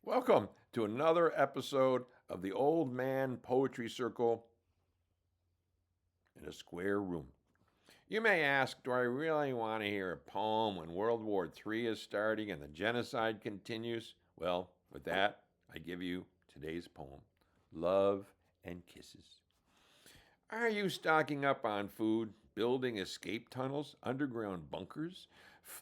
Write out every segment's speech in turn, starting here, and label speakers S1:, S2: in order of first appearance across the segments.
S1: Welcome to another episode of the Old Man Poetry Circle in a Square Room. You may ask, do I really want to hear a poem when World War III is starting and the genocide continues? Well, with that, I give you today's poem, Love and Kisses. Are you stocking up on food, building escape tunnels, underground bunkers,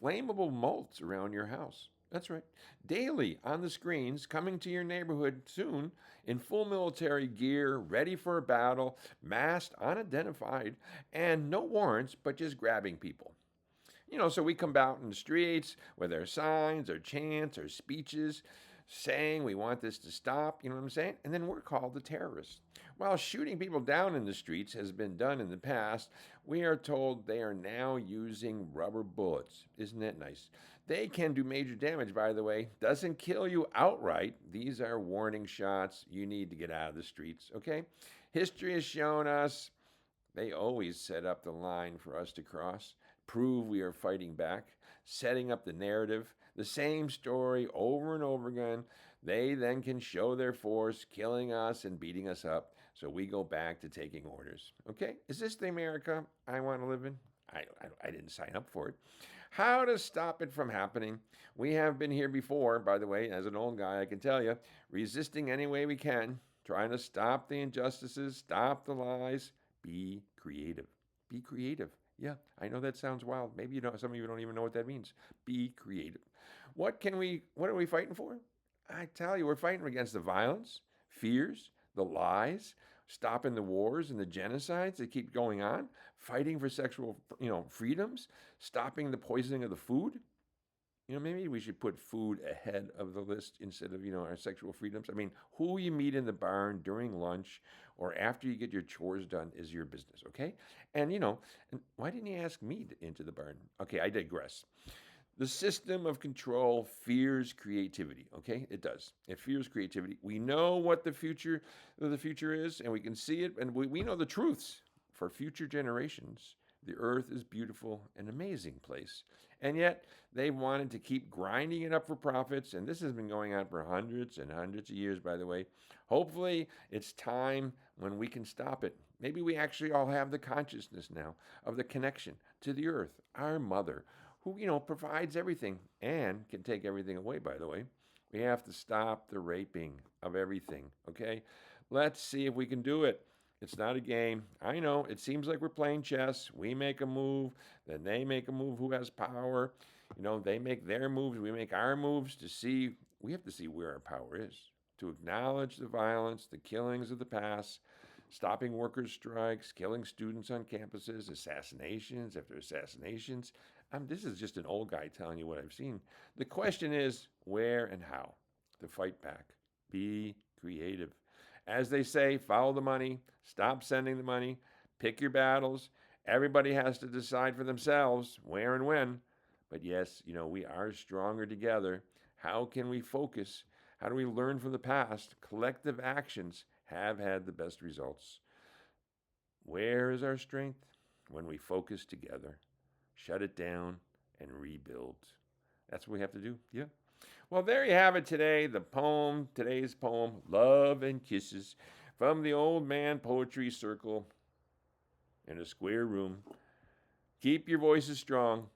S1: flammable moats around your house? That's right. Daily on the screens, coming to your neighborhood soon in full military gear, ready for a battle, masked, unidentified, and no warrants, but just grabbing people. So we come out in the streets with our signs, our chants, our speeches, saying we want this to stop, you know what I'm saying? And then we're called the terrorists. While shooting people down in the streets has been done in the past, we are told they are now using rubber bullets. Isn't that nice? They can do major damage, by the way. Doesn't kill you outright. These are warning shots. You need to get out of the streets, okay? History has shown us they always set up the line for us to cross, prove we are fighting back, setting up the narrative, the same story over and over again. They then can show their force, killing us and beating us up, so we go back to taking orders. Okay? Is this the America I want to live in? I didn't sign up for it. How to stop it from happening? We have been here before, by the way, as an old guy, I can tell you, resisting any way we can, trying to stop the injustices, stop the lies, be creative. Be creative. Yeah, I know that sounds wild. Maybe some of you don't even know what that means. Be creative. What are we fighting for? I tell you, we're fighting against the violence, fears, the lies, stopping the wars and the genocides that keep going on, fighting for sexual, freedoms, stopping the poisoning of the food. Maybe we should put food ahead of the list instead of, our sexual freedoms. I mean, who you meet in the barn during lunch or after you get your chores done is your business, okay? And, and why didn't you ask me into the barn? Okay, I digress. The system of control fears creativity, okay? It does. It fears creativity. We know what the future is, and we can see it, and we know the truths for future generations. The earth is beautiful, an amazing place. And yet, they've wanted to keep grinding it up for profits, and this has been going on for hundreds and hundreds of years, by the way. Hopefully, it's time when we can stop it. Maybe we actually all have the consciousness now of the connection to the earth, our mother, who, provides everything and can take everything away, by the way. We have to stop the raping of everything, okay? Let's see if we can do it. It's not a game. I know, it seems like we're playing chess. We make a move, then they make a move. Who has power? They make their moves, we make our moves we have to see where our power is. To acknowledge the violence, the killings of the past, stopping workers' strikes, killing students on campuses, assassinations after assassinations. This is just an old guy telling you what I've seen. The question is where and how to fight back. Be creative. As they say, follow the money, stop sending the money, pick your battles. Everybody has to decide for themselves where and when. But yes, we are stronger together. How can we focus? How do we learn from the past? Collective actions have had the best results. Where is our strength? When we focus together, shut it down, and rebuild. That's what we have to do. Yeah. Well, there you have it today. Today's poem, Love and Kisses, from the Old Man Poetry Circle in a Square Room. Keep your voices strong.